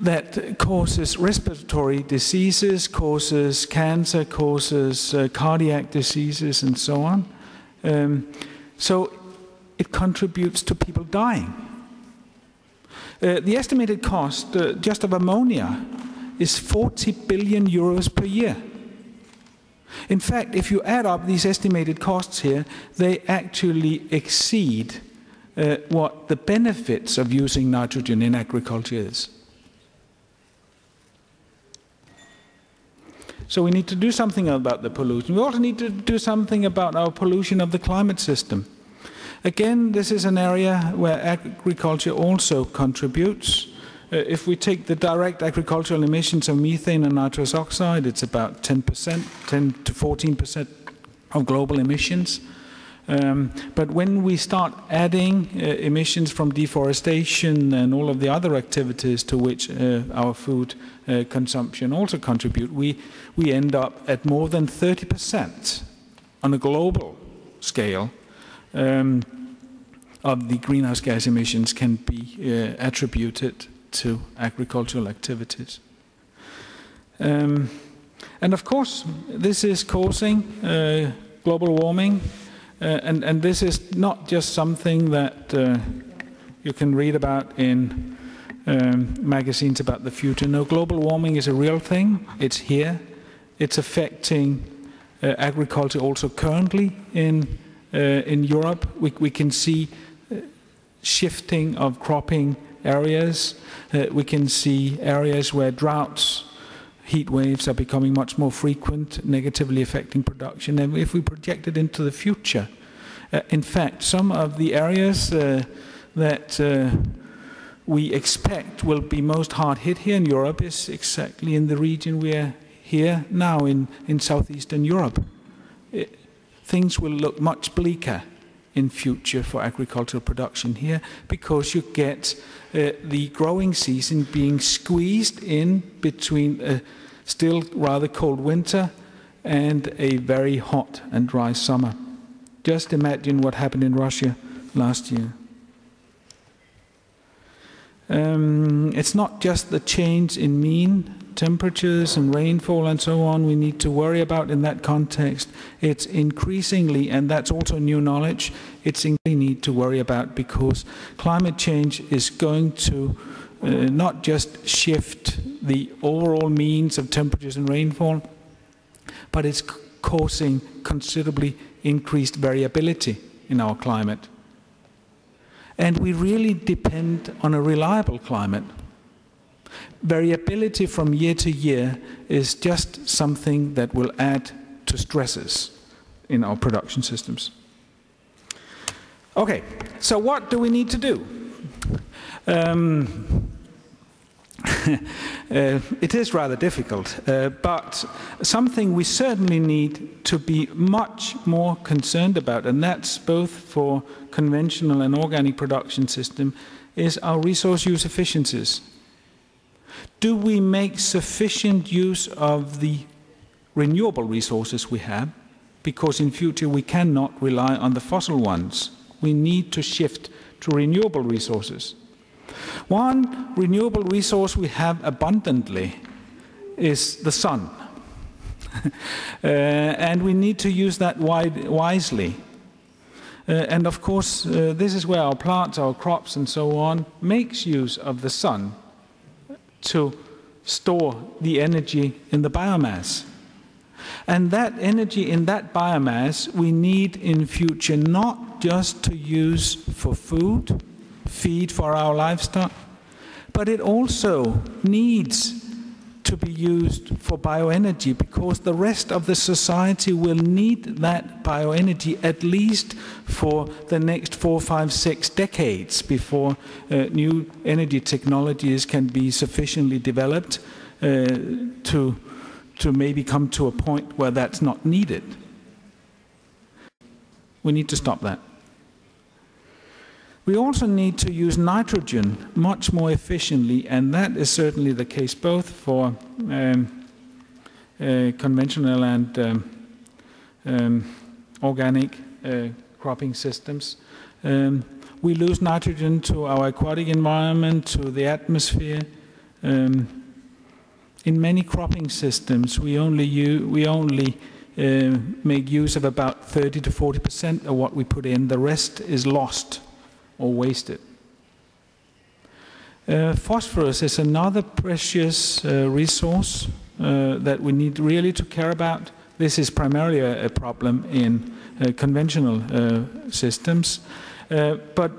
that causes respiratory diseases, causes cancer, causes cardiac diseases, and so on. So it contributes to people dying. The estimated cost just of ammonia is 40 billion euros per year. In fact, if you add up these estimated costs here, they actually exceed what the benefits of using nitrogen in agriculture is. So we need to do something about the pollution. We also need to do something about our pollution of the climate system. Again, this is an area where agriculture also contributes. If we take the direct agricultural emissions of methane and nitrous oxide, it's about 10%, 10 to 14% of global emissions. But when we start adding emissions from deforestation and all of the other activities to which our food consumption also contribute, we end up at more than 30% on a global scale of the greenhouse gas emissions can be attributed to agricultural activities. And of course, this is causing global warming. And this is not just something that you can read about in magazines about the future. No, global warming is a real thing. It's here. It's affecting agriculture also currently in Europe. We can see shifting of cropping areas. We can see areas where droughts, heat waves are becoming much more frequent, negatively affecting production. And if we project it into the future, in fact, some of the areas that we expect will be most hard hit here in Europe is exactly in the region we're here now in southeastern Europe. Things will look much bleaker in future for agricultural production here because you get the growing season being squeezed in between a still rather cold winter and a very hot and dry summer. Just imagine what happened in Russia last year. It's not just the change in mean temperatures and rainfall and so on we need to worry about in that context. It's increasingly, and that's also new knowledge, it's increasingly need to worry about because climate change is going to not just shift the overall means of temperatures and rainfall, but it's causing considerably increased variability in our climate. And we really depend on a reliable climate. Variability from year to year is just something that will add to stresses in our production systems. Okay, so what do we need to do? It is rather difficult, but something we certainly need to be much more concerned about, and that's both for conventional and organic production system, is our resource use efficiencies. Do we make sufficient use of the renewable resources we have? Because in future we cannot rely on the fossil ones. We need to shift to renewable resources. One renewable resource we have abundantly is the sun. And we need to use that wisely. And of course, this is where our plants, our crops and so on makes use of the sun to store the energy in the biomass. And that energy in that biomass we need in future not just to use for food, feed for our livestock, but it also needs to be used for bioenergy because the rest of the society will need that bioenergy at least for the next 4, 5, 6 decades before new energy technologies can be sufficiently developed to maybe come to a point where that's not needed. We need to stop that. We also need to use nitrogen much more efficiently, and that is certainly the case both for conventional and organic cropping systems. We lose nitrogen to our aquatic environment, to the atmosphere, In many cropping systems, we only make use of about 30 to 40% of what we put in. The rest is lost or wasted. Phosphorus is another precious resource that we need really to care about. This is primarily a problem in conventional systems, but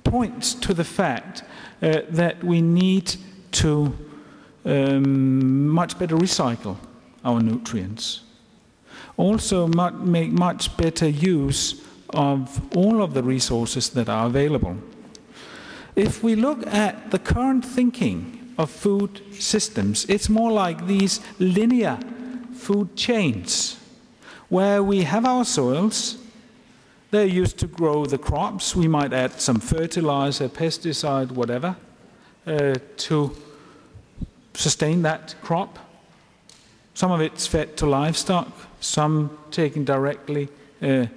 points to the fact that we need to much better recycle our nutrients. Also make much better use of all of the resources that are available. If we look at the current thinking of food systems, it's more like these linear food chains, where we have our soils. They're used to grow the crops. We might add some fertilizer, pesticide, whatever, to sustain that crop. Some of it's fed to livestock, some taken directly to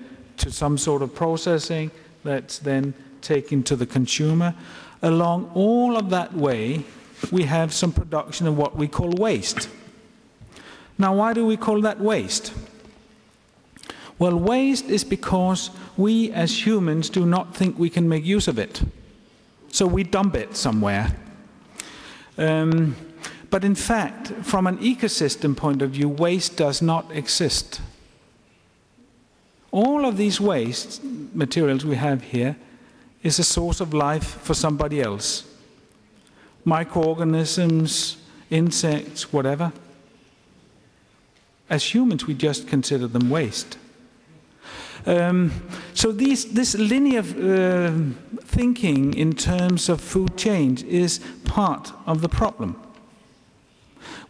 some sort of processing that's then taken to the consumer. Along all of that way, we have some production of what we call waste. Now, why do we call that waste? Well, waste is because we as humans do not think we can make use of it. So we dump it somewhere. But in fact, from an ecosystem point of view, waste does not exist. All of these waste materials we have here is a source of life for somebody else. Microorganisms, insects, whatever. As humans, we just consider them waste. So this linear thinking in terms of food change is part of the problem.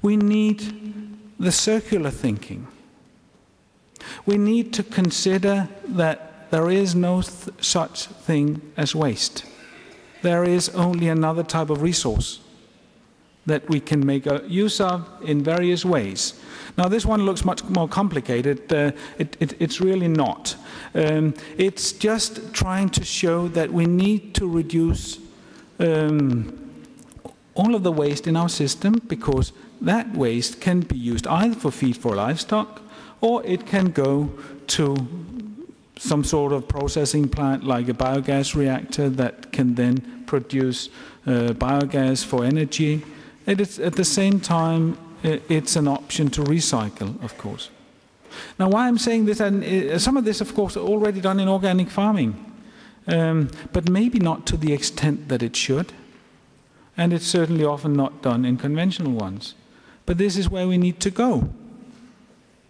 We need the circular thinking. We need to consider that there is no such thing as waste. There is only another type of resource that we can make use of in various ways. Now, this one looks much more complicated. It's really not. It's just trying to show that we need to reduce all of the waste in our system, because that waste can be used either for feed for livestock, or it can go to some sort of processing plant like a biogas reactor that can then produce biogas for energy. At the same time, it's an option to recycle, of course. Now, why I'm saying this, and some of this, of course, already done in organic farming, but maybe not to the extent that it should, and it's certainly often not done in conventional ones. But this is where we need to go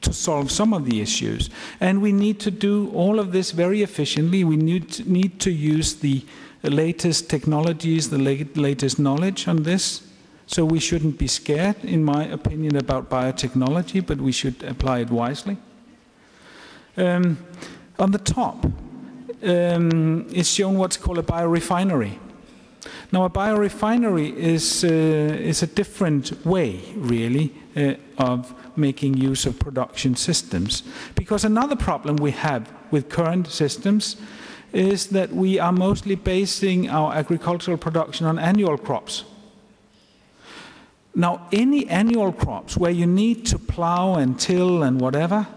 to solve some of the issues, and we need to do all of this very efficiently. We need to use the latest technologies, the latest knowledge on this. So we shouldn't be scared, in my opinion, about biotechnology, but we should apply it wisely. On the top is shown what's called a biorefinery. Now, a biorefinery is a different way, really, of making use of production systems. Because another problem we have with current systems is that we are mostly basing our agricultural production on annual crops. Now, any annual crops where you need to plow and till and whatever,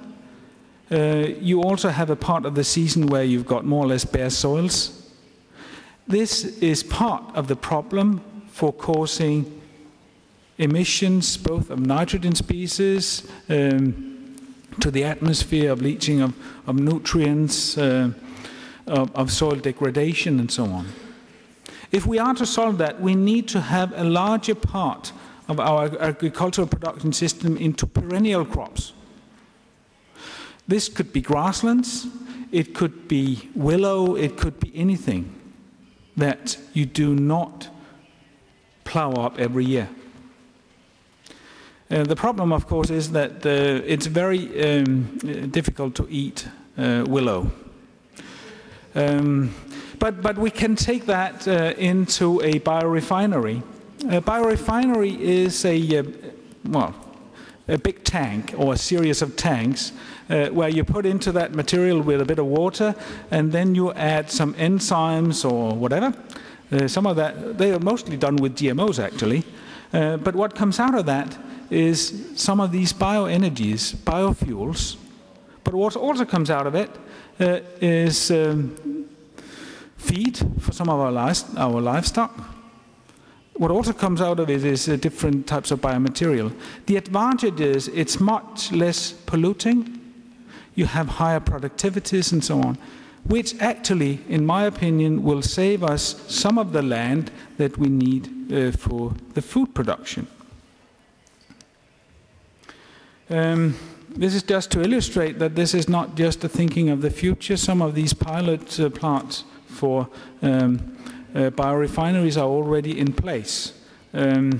you also have a part of the season where you've got more or less bare soils. This is part of the problem for causing emissions, both of nitrogen species to the atmosphere, of leaching of nutrients, of soil degradation, and so on. If we are to solve that, we need to have a larger part of our agricultural production system into perennial crops. This could be grasslands, it could be willow, it could be anything that you do not plow up every year. The problem, of course, is that it's very difficult to eat willow. But we can take that into a biorefinery. A biorefinery is a big tank or a series of tanks where you put into that material with a bit of water, and then you add some enzymes or whatever Some of that, they are mostly done with GMOs actually, but what comes out of that is some of these bioenergies, biofuels, but what also comes out of it is feed for some of our livestock. What also comes out of it is different types of biomaterial. The advantage is it's much less polluting, you have higher productivities and so on, which actually, in my opinion, will save us some of the land that we need for the food production. This is just to illustrate that this is not just a thinking of the future. Some of these pilot plants for biorefineries are already in place. They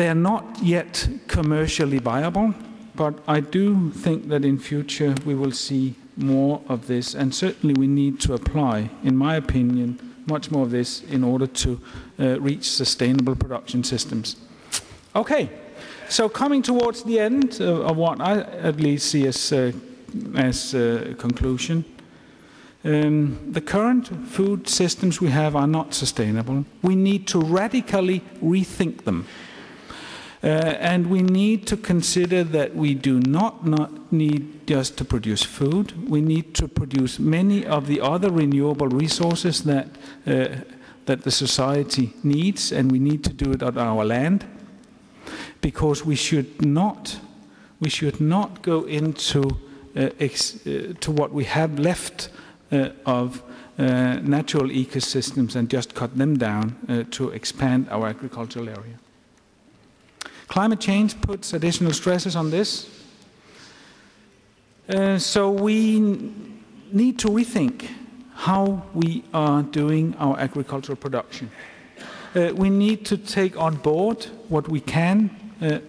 are not yet commercially viable, but I do think that in future we will see more of this, and certainly we need to apply, in my opinion, much more of this in order to reach sustainable production systems. Okay, so coming towards the end of what I at least see as a conclusion, the current food systems we have are not sustainable. We need to radically rethink them. And we need to consider that we do not need just to produce food. We need to produce many of the other renewable resources that the society needs, and we need to do it on our land, because we should not go into to what we have left of natural ecosystems and just cut them down to expand our agricultural area. Climate change puts additional stresses on this. So we need to rethink how we are doing our agricultural production. We need to take on board what we can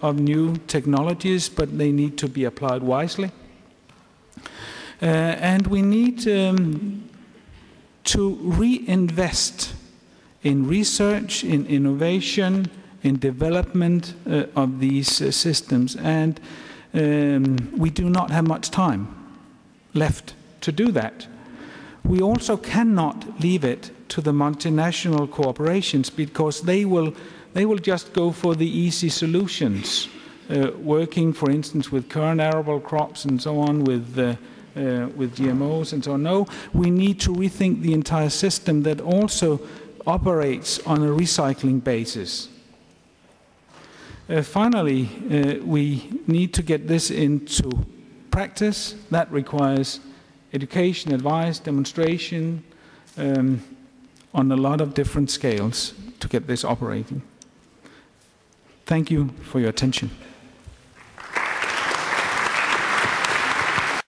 of new technologies, but they need to be applied wisely. And we need to reinvest in research, in innovation, in development of these systems, and we do not have much time left to do that. We also cannot leave it to the multinational corporations, because they will just go for the easy solutions, working, for instance, with current arable crops and so on, with GMOs and so on. No, we need to rethink the entire system that also operates on a recycling basis. Finally, we need to get this into practice. That requires education, advice, demonstration on a lot of different scales to get this operating. Thank you for your attention.